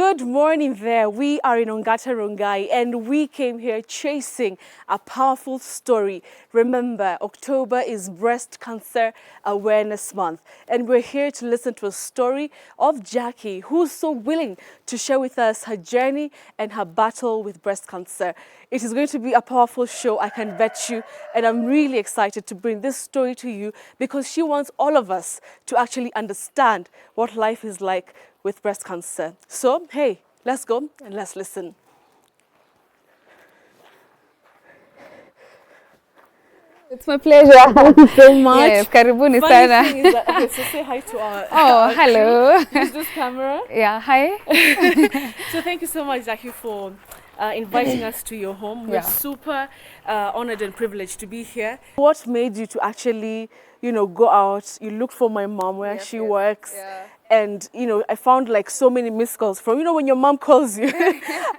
Good morning there. We are in Ongata Rongai and we came here chasing a powerful story. Remember, October is Breast Cancer Awareness Month and we're here to listen to a story of Jacky, who's so willing to share with us her journey and her battle with breast cancer. It is going to be a powerful show, I can bet you, and I'm really excited to bring this story to you because she wants all of us to actually understand what life is like with breast cancer. So, hey, let's go and let's listen. It's my pleasure. Thank you so much. Yes, karibuni Funny sana. thing is that, okay, so say hi to our Oh, hello. Use this camera. Yeah, hi. So thank you so much, Jacky, for inviting us to your home. We're super honored and privileged to be here. What made you to actually, go out? You looked for my mom where she works. Yeah. And, I found like so many missed calls from, when your mom calls you.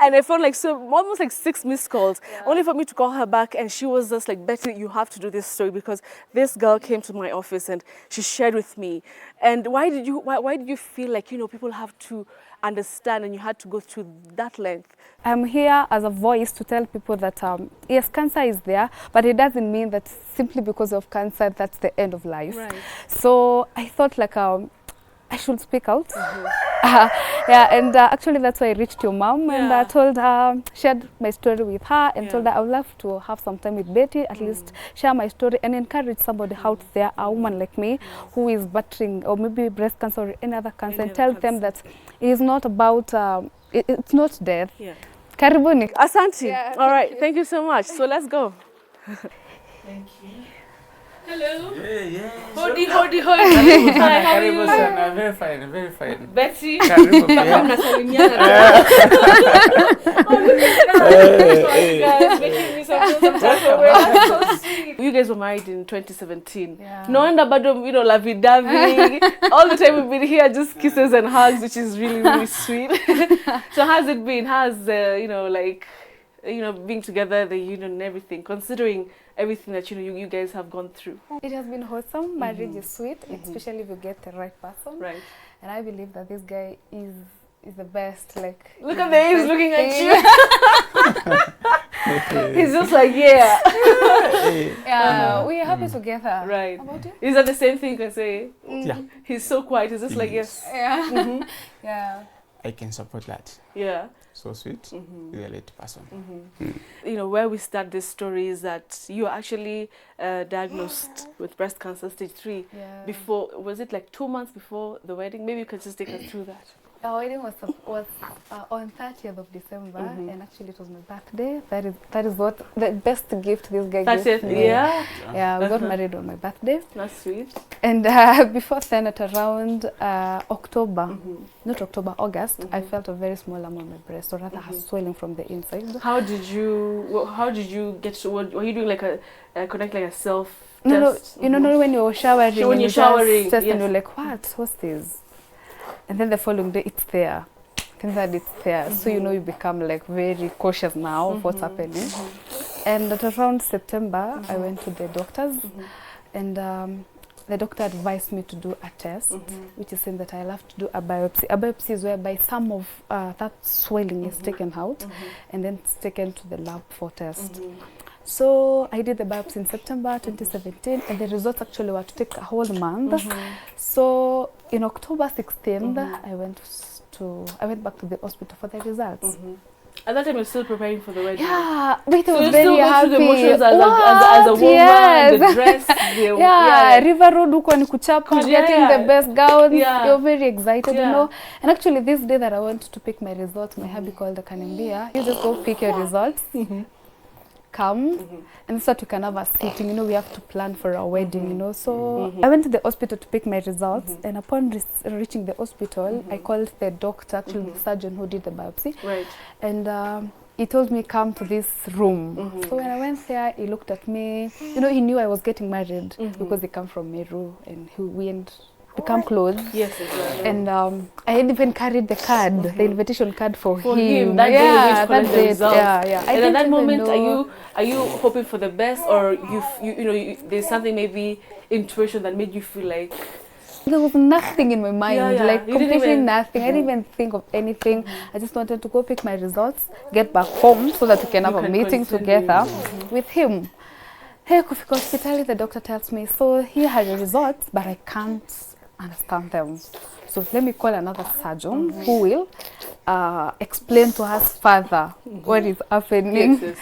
And I found like almost like 6 missed calls, only for me to call her back. And she was just like, Betty, you have to do this story because this girl came to my office and she shared with me. And why did you feel like, people have to understand and you had to go through that length? I'm here as a voice to tell people that, yes, cancer is there, but it doesn't mean that simply because of cancer, that's the end of life. Right. So I thought like, I should speak out. And actually that's why I reached your mom and I told her, shared my story with her and told her I would love to have some time with Betty, at least share my story and encourage somebody out there, a woman like me, who is battling or maybe breast cancer or any other cancer, and tell them that it is not about, it's not death. Yeah. Karibuni. Asante. Yeah, all right, thank you so much. So let's go. Thank you. Hello. Yeah. Hodi. Hi, how are you? I'm very fine, very fine. Betty. Karibu, You guys were married in 2017. Yeah. No wonder, but lovey-dovey. All the time we've been here, just kisses and hugs, which is really, really sweet. So how's it been? How's being together, the union and everything, considering everything that you guys have gone through? It has been wholesome. Marriage is sweet, especially if you get the right person. Right. And I believe that this guy is the best. Like, look at the he's looking at you. He's just like, yeah. We are happy together. Right. How about you? Is that the same thing you can say? Yeah. He's so quiet. He's just like, yes. Yeah. Yeah. I can support that. Yeah. So sweet, the late person. Where we start this story is that you were actually diagnosed with breast cancer stage 3 before, was it like 2 months before the wedding? Maybe you can just take us through that. Our wedding was on 30th of December, and actually it was my birthday. That is what the best gift this guy gave me. Yeah, we got married on my birthday. That's sweet. And before then, at around October, not October, August, I felt a very small lump on my breast, or rather, a swelling from the inside. How did you get to? Were you doing like a connect like a self test? No, you know when you're showering. When you're showering, and you're like, what's this? And then the following day, it's there. Then that it's there. So you become like very cautious now of what's happening. And at around September, I went to the doctors, and the doctor advised me to do a test, which is saying that I'll have to do a biopsy. A biopsy is whereby some of that swelling is taken out, and then it's taken to the lab for test. So I did the biopsy in September 2017, and the results actually were to take a whole month. So in October 16th, I went back to the hospital for the results. At that time, you're still preparing for the wedding. Yeah, wait, I was so very happy. So you still go through the emotions as a woman, the dress, River Road uko ni kuchapa, getting the best gowns. You're very excited, And actually, this day that I went to pick my results, my hubby called the Kanambia. You just go pick your results. Come and so that we can have a sitting, we have to plan for our wedding, so I went to the hospital to pick my results, and upon reaching the hospital, I called the doctor, actually the surgeon who did the biopsy, and he told me come to this room. So when I went there, he looked at me, he knew I was getting married because he come from Meru, and we become close. Yes, exactly. And I had even carried the card, the invitation card for him. That day, that's it. Yeah. And at that moment, are you hoping for the best, or you there's something maybe intuition that made you feel like There was nothing in my mind, Yeah. like You didn't completely even- nothing. I didn't even think of anything. I just wanted to go pick my results, get back home so that we can have a can meeting continue. together with him. Hey, kufika hospitali, the doctor tells me, so here are your results, but I can't understand them. So let me call another surgeon who will explain to us further what is happening. Yes.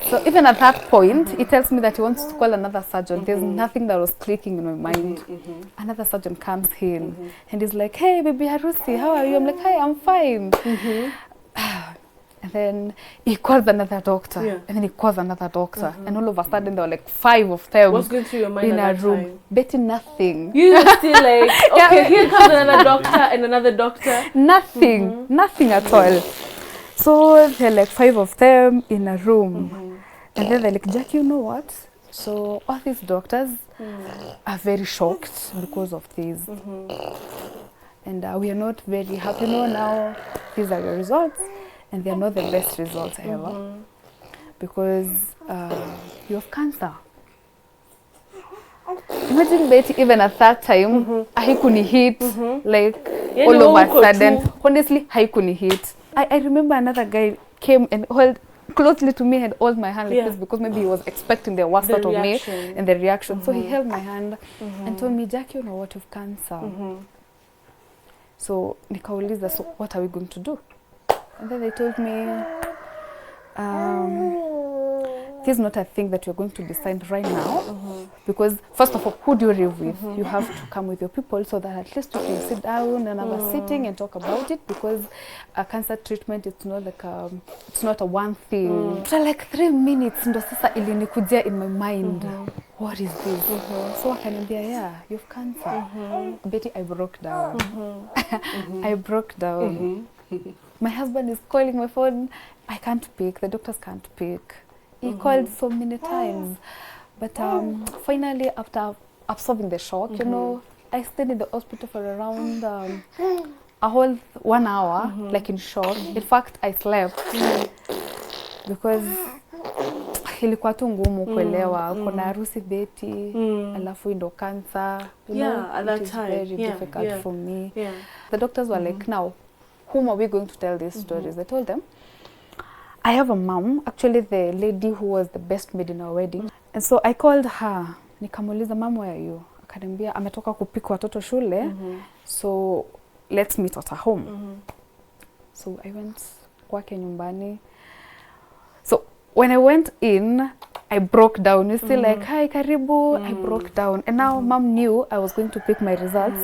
So even at that point, he tells me that he wants to call another surgeon. There's nothing that was clicking in my mind. Another surgeon comes in and he's like, hey, baby Harusi, how are you? I'm like, hi, I'm fine. And then he calls another doctor. Yeah. And then he calls another doctor. And all of a sudden, there were like 5 of them What's going through your mind in at a that room. time? Betty, nothing. You were still like, okay, here comes another doctor and another doctor. Nothing. Nothing at all. So there are like 5 of them in a room. And then they're like, Jack, you know what? So all these doctors are very shocked because of this. And we are not very happy. No, now these are your results. And they're not the best results ever. Because you have cancer. Imagine Betty, even at that time, haikuni hit, like all of a sudden. Honestly, haikuni hit. I remember another guy came and held closely to me and held my hand like this because maybe he was expecting the worst out of me and the reaction. So he held my hand and told me, Jack, you know what, you've cancer. So nikauliza, so what are we going to do? And then they told me, this is not a thing that you're going to decide right now. Because first of all, who do you live with? You have to come with your people so that at least you can sit down and have a sitting and talk about it, because a cancer treatment, it's not like it's not a one thing. After like 3 minutes, ndo sasa ilinikujia in my mind. What is this? So akaniambia, yeah, you've cancer. Betty, I broke down. I broke down. My husband is calling my phone. I can't pick. The doctors can't pick. He called so many times. But finally, after absorbing the shock, you know, I stayed in the hospital for around a whole 1 hour, like in shock. In fact, I slept because ilikuwa tu ngumu kuelewa. Kuna harusi Betty, alafu ndo cancer. You know, at that it is time. very difficult for me. Yeah. The doctors were like, now, whom are we going to tell these stories? I told them, I have a mom, actually the lady who was the best maid in our wedding. And so I called her, nikamuuliza, mom, where are you? Akaniambia, ametoka kupika watoto shule, so let's meet at her home. So I went kwake nyumbani. So when I went in, I broke down. You still like, hi, karibu. I broke down. And now mom knew I was going to pick my results.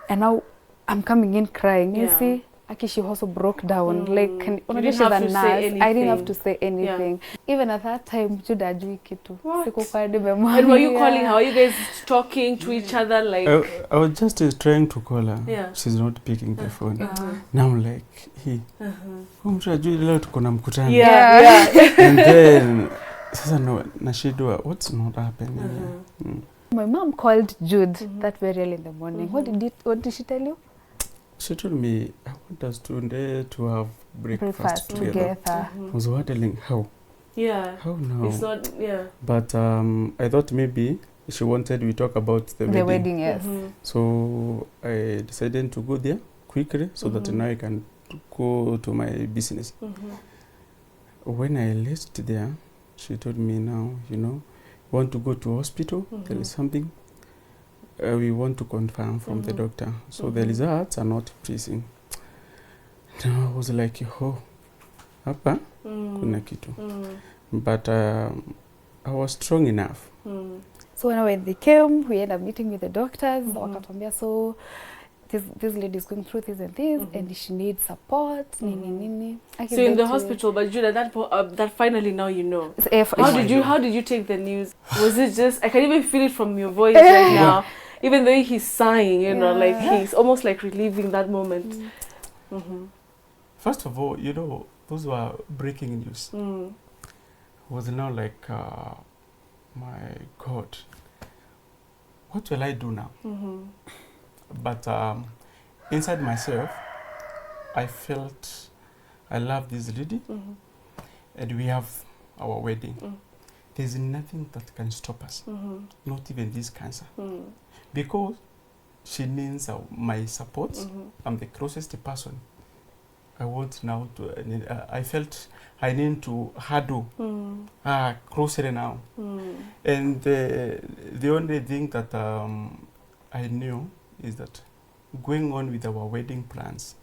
And now I'm coming in crying. You see? Aki, she also broke down. Like, she's a nurse. I didn't have to say anything. Even at that time, Jude ajui kitu. And were you calling her? Were you guys talking to each other like? I was just trying to call her. Yeah. She's not picking the phone. Now I'm like, mtu ajui leo tuko na mkutano. Yeah. And then sasa no, nashidwa, what's not happening? My mom called Jude that very early in the morning. What did she tell you? She told me, I want us to have breakfast together. together. I was wondering how. Yeah. How now? It's not, But I thought maybe she wanted we talk about the wedding. The wedding, yes. So I decided to go there quickly so that now I can go to my business. When I left there, she told me, now, you know, want to go to hospital, there is something we want to confirm from the doctor. So the results are not freezing. Now I was like, oh, hapa kuna kitu. But I was strong enough. So when they came, we ended up meeting with the doctors. Wakatuambia, so this lady is going through this and this, and she needs support. So in the hospital, but Jude, at that finally now you know. How did you take the news? Was it just, I can even feel it from your voice right now. Even though he's sighing, you know, like he's almost like reliving that moment. First of all, you know, those were breaking news. Was now like, my God, what will I do now? But inside myself, I felt I love this lady, and we have our wedding. There's nothing that can stop us, not even this cancer. Because she needs my support. I'm the closest person. I want now to, I felt I need to handle closer now. And the only thing that I knew is that going on with our wedding plans,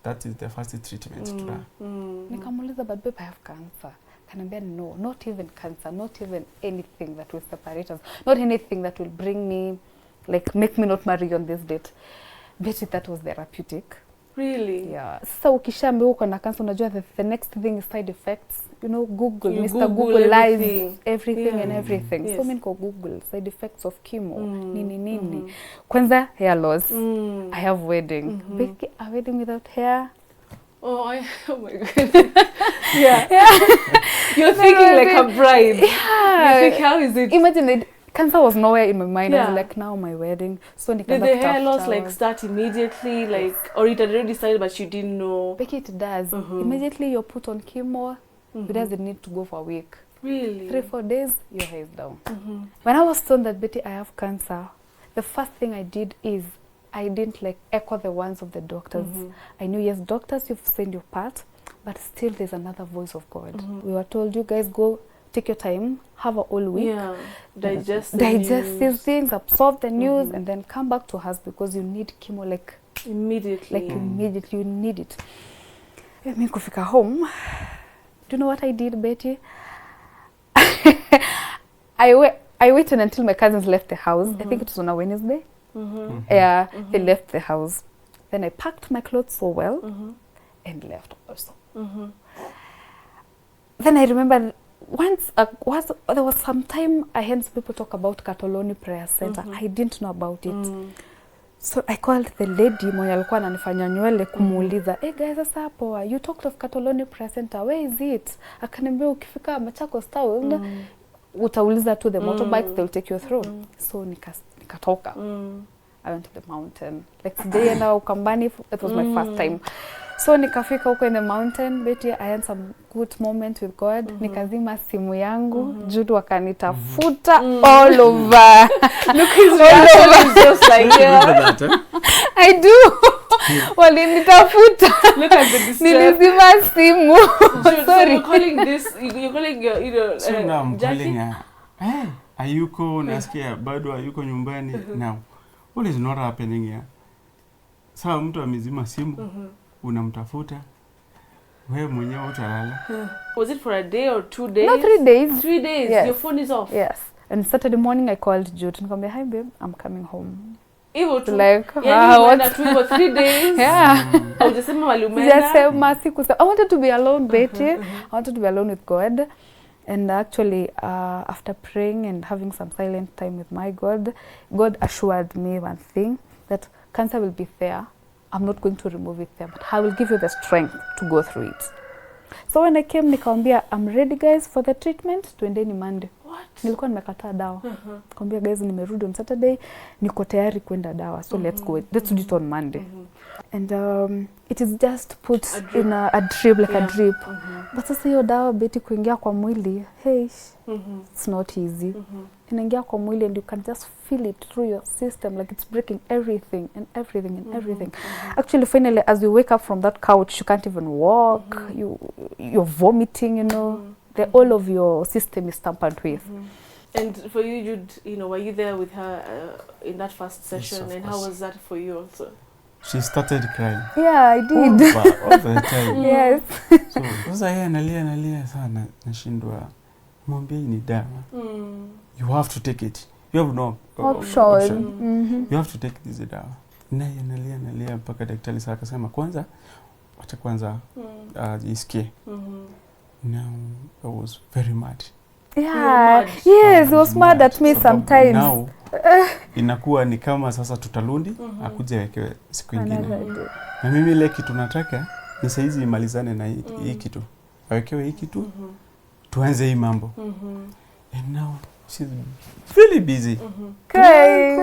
that is the first treatment to her. Nikamuliza, but babe, I have cancer. Kanambia, no, not even cancer, not even anything that will separate us, not anything that will bring me, like, make me not marry on this date. Betty, that was therapeutic. Really? Yeah. Sasa ukishaambiwa uko na cancer, unajua the next thing is side effects. You know, Google, you Mr. Google lies everything and everything. Yes. So mimi niko Google side effects of chemo, nini. Kwanza hair loss. I have wedding. Becky, a wedding without hair. Oh my goodness. Yeah. You're thinking like a bride. Yeah. You think, how is it? Imagine it. Cancer was nowhere in my mind. I was like, now my wedding. So did the hair loss like start immediately, like, or it had already started but you didn't know? Becky, it does. Immediately you're put on chemo. It doesn't need to go for a week. Really? 3-4 days, your hair is down. When I was told that, Betty, I have cancer, the first thing I did is I didn't like echo the ones of the doctors. I knew, yes, doctors, you've said your part, but still there's another voice of God. We were told, you guys go, take your time, have a whole week. Yeah. Digest these things, absorb the news, and then come back to us because you need chemo like immediately. Like immediately, you need it. Me kufika home. Do you know what I did, Betty? I waited until my cousins left the house. I think it was on a Wednesday. Yeah, they left the house. Then I packed my clothes so well and left also. Then I remember once there was some time I heard people talk about Katoloni Prayer Center. I didn't know about it. So I called the lady mwenye alikuwa ananifanya nywele kumuuliza, "Hey guys, sasa hapo, you talked of Katoloni Prayer Center. Where is it?" Akaniambia ukifika Machakos town, utauliza to the motorbikes, they'll take you through. So nikatoka. I went to the mountain. Like today now Ukambani, that was my first time. So nikafika huko in the mountain, Betty, I had some good moment with God. Nikazima simu yangu, Jude wakanitafuta all over. Look, his reaction is just like, yeah. I do. Walinitafuta. Look at the distress. Nilizima simu. Sorry. So Sorry. you're calling this, you're calling your, so now I'm Jacky? calling her. Hey, ayuko nasikia bado ayuko nyumbani. Now, what is not happening here? Sawa mtu amezima simu. Unamtafuta. Wewe mwenyewe utalala. Was it for a day or 2 days? No, 3 days. 3 days. Yes. Your phone is off. Yes. And Saturday morning I called Jude and nikamwambia, "Hi babe, I'm coming home." Hivyo tu. Like, what? For 3 days. Yeah. Hujasema mahali umeenda. Just siku. I wanted to be alone, Betty. I wanted to be alone with God. And actually, after praying and having some silent time with my God, God assured me one thing, that cancer will be there. I'm not going to remove it there, but I will give you the strength to go through it. So when I came, nikamwambia, "I'm ready guys for the treatment. Tuendeni Monday." What? Nilikuwa nimekataa dawa. Nikamwambia, "Guys, nimerudi on Saturday, niko tayari kwenda dawa. So let's go. Let's do it on Monday." And it is just put in a drip, like a drip. But sasa hiyo dawa, Betty, kuingia kwa mwili, hey, it's not easy. Inaingia kwa mwili and you can just feel it through your system, like it's breaking everything and everything and everything. Actually, finally, as you wake up from that couch, you can't even walk. You're vomiting, you know. All of your system is tampered with. And for you, Jude, you know, were you there with her in that first session? Yes, and how was that for you also? She started crying. Yeah, I did. All the time. Yes. So, sasa yeye analia sana, nashindwa. Mwambie ni dawa. You have to take it. You have no option. You have to take this dawa. Naye analia mpaka daktari sasa akasema acha kwanza isikie. Now I was very mad. Yeah. Yes, he was mad at me sometimes. Now inakuwa ni kama sasa tutalundi akuje wekewe siku nyingine. Na mimi ile kitu nataka ni saizi imalizane na hii kitu. Awekewe hii kitu. Tuanze hii mambo. And now she's really busy. Crying.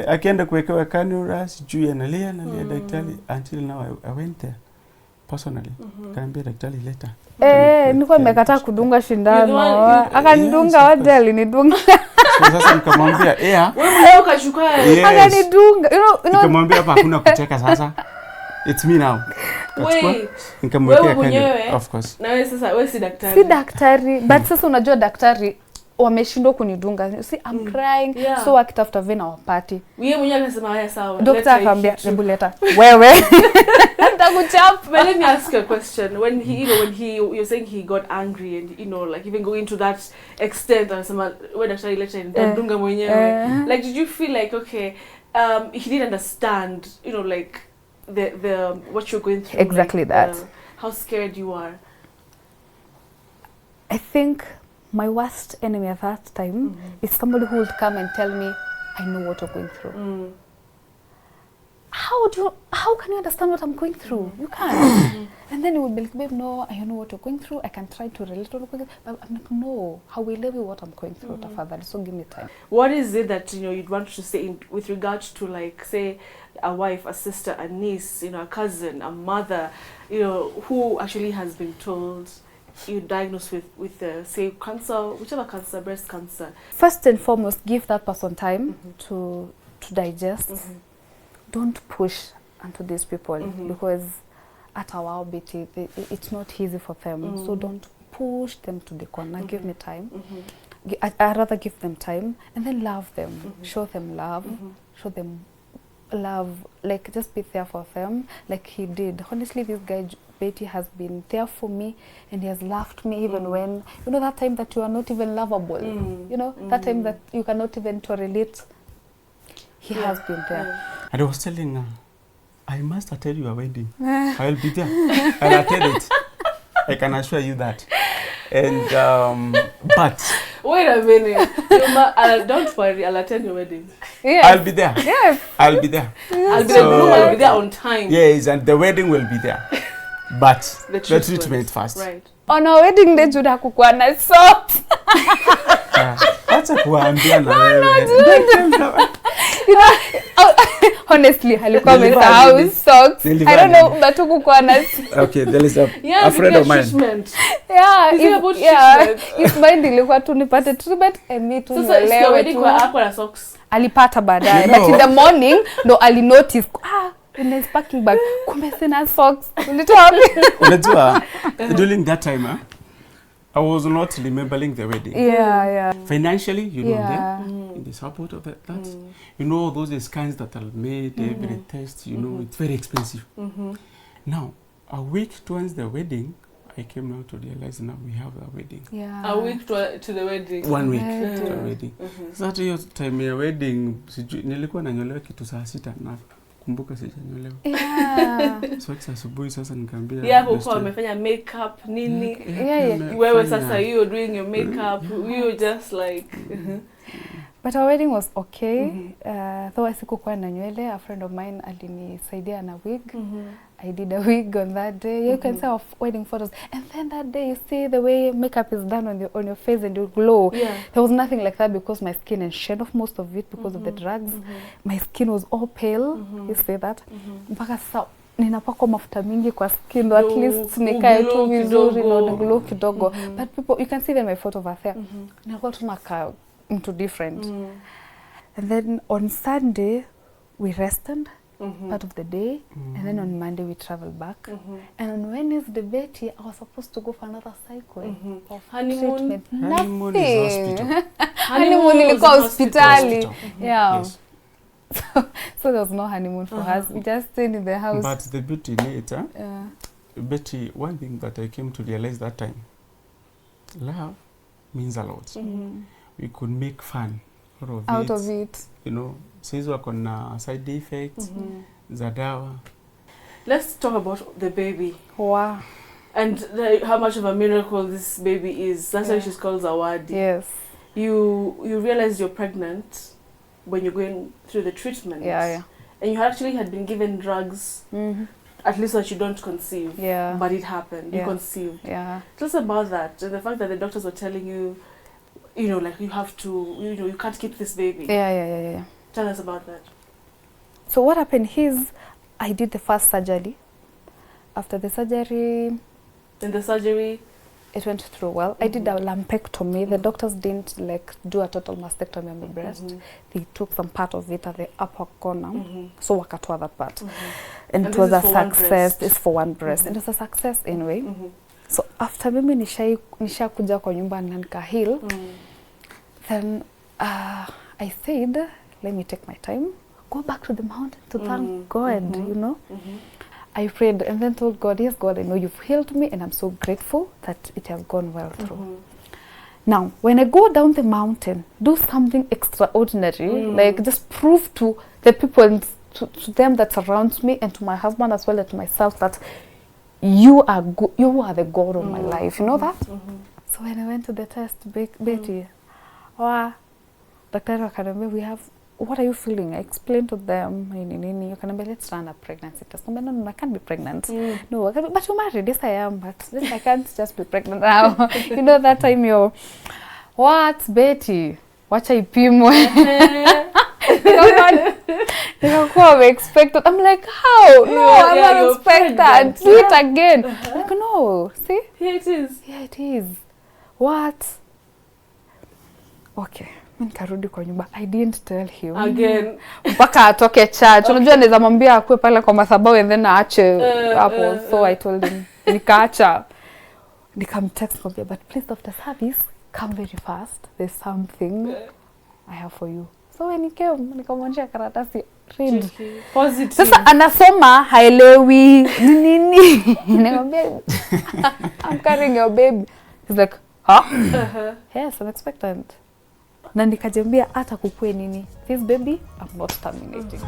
Akienda kuwekewa kanula, sijui analia daktari until now I went there personally. Kaambia daktari leta. Nilikuwa nimekataa kudunga shindano. Akanidunga, waje alinidunga. So sasa nikamwambia wewe ukachukua akanidunga. Nikamwambia hapa hakuna kucheka sasa. It's me now. Wait. Nikamwekea kanya. Of course. Na wewe sasa wewe si daktari. Si daktari, but sasa unajua daktari wameshindwa kunidunga. You see, I'm crying. Yeah. So wakitafuta vena wapati. Wewe mwenyewe akasema haya sawa. Doctor akamwambia hebu leta. Wewe. Nitakuchapa. But let me ask you a question. When you're saying he got angry and like even going to that extent, anasema wewe daktari leta ndunga mwenyewe. Like did you feel like okay, he didn't understand, like the what you're going through? Exactly like, that. How scared you are. I think my worst enemy at that time is somebody who would come and tell me, I know what you're going through. How can you understand what I'm going through? You can't. And then it would be like, babe, no, I know what you're going through. I can try to relate to what you're going through. But I'm like, no, I will live with what I'm going through, Tafadhali, so give me time. What is it that, you'd want to say with regards to, like, say, a wife, a sister, a niece, a cousin, a mother, who actually has been told you're diagnosed with say, cancer, whichever cancer, breast cancer? First and foremost, give that person time to digest. Don't push onto these people because at our BT, it's not easy for them. So don't push them to the corner. Give me time. I'd rather give them time and then love them. Show them love. Show them love. Like, just be there for them like he did. Honestly, this guy, Betty, has been there for me and he has loved me even when, that time that you are not even lovable. That time that you cannot even tolerate. He has been there. And I was telling her, I must attend your wedding. I will be there. I'll attend it. I can assure you that. And, but... Wait a minute. Don't worry, I'll attend your wedding. Yes. I'll be there. Yes. I'll be there. I'll be there on time. Yes, and the wedding will be there. But the treatment first. Right. On our wedding day, Jude hakukuwa na socks. Acha kuambia na wewe. Honestly, alikuwa amesahau socks. I don't know, but hakukuwa na. Okay, there is a friend of mine. His mind ilikuwa tu nipate treatment and me tu nielewe tu. Sasa hapo na socks. Alipata baadaye, but in the morning ndo alinotice in his packing bag kumbe sina socks. Unajua, during that time, I was not remembering the wedding. Yeah. Financially, there, in the support of that, those scans that are made, every test, it's very expensive. Now, a week towards the wedding, I came now to realize now we have a wedding. Yeah. A week to the wedding. 1 week to the wedding. Sasa hiyo time ya wedding, nilikuwa nanyolewa kitu saa 6 na kumbuka sijanyolewa. So asubuhi sasa nikamwambia kwa amefanya makeup nini. Wewe sasa you doing your makeup, you just like But our wedding was okay. Though sikukuwa na nywele, a friend of mine alinisaidia na wig. I did a wig on that day. You can see our wedding photos. And then that day, you see the way makeup is done on your face and you glow. There was nothing like that because my skin had shed off most of it because of the drugs. My skin was all pale. You see that? Mpaka sasa ninapaka mafuta mingi kwa skin, at least nikae tu vizuri na glow kidogo. But people, you can see them my photo over there. Nilikuwa tunaka into different. And then on Sunday, we rested. Part of the day, and then on Monday we traveled back. And on Wednesday, Betty, I was supposed to go for another cycle of treatment. Honeymoon is hospital. Honeymoon ilikuwa hospitali. Yeah. Yes. So there was no honeymoon for us. We just stayed in the house. But the beauty later, Betty, one thing that I came to realize that time, love means a lot. We could make fun out of it. Says wako na side effects za dawa. Let's talk about the baby. Wow. And how much of a miracle this baby is. That's why she's called Zawadi. Yes. You realize you're pregnant when you're going through the treatment. Yeah. And you actually had been given drugs, at least so that you don't conceive. Yeah. But it happened. You conceived. Yeah. Tell us about that. And the fact that the doctors were telling you, like you have to, you can't keep this baby. Yeah. Tell us about that. So what happened is, I did the first surgery. After the surgery... In the surgery, it went through well. I did a lumpectomy. The doctors didn't like do a total mastectomy on the breast. They took some part of it at the upper corner. So wakatoa that part. And it was a success. It's for one breast. It was a success anyway. So after mimi nisha kuja kwa nyumba na nika heal, then I said, let me take my time, go back to the mountain to thank God, you know. I prayed and then told God, yes, God, I know you've healed me and I'm so grateful that it has gone well through. Now, when I go down the mountain, do something extraordinary, like just prove to the people and to them that surrounds me and to my husband as well as to myself that you are the God of my life. You know that? So when I went to the test, Betty, Dr. Akademi, we have, what are you feeling? I explained to them, you can be, let's run a pregnancy test. No, I can't be pregnant. No, but you're married. Yes, I am, but then I can't just be pregnant now. You know, that time you're, what, Betty? Watch I pimwe. I'm expected. I'm like, how? No, I'm not expected. Do it again. Like, no, see? Here it is. Yeah, it is. What? Okay. Nikarudi kwa nyumba. I didn't tell him. Again. Mpaka atoke church. Unajua naweza mwambia akue pale kwa madhabahu and then aache hapo. So I told him. Nikaacha. Nikamtext mwambia, but please after service, come very fast. There's something I have for you. So when he came, nikamwonyesha karatasi. Read. Positive. Sasa anasoma haelewi nini. Nikamwambia, I'm carrying your baby. He's like, huh? Yes, I'm expectant. Na nikajambia hata kukue nini, this baby I'm not terminating.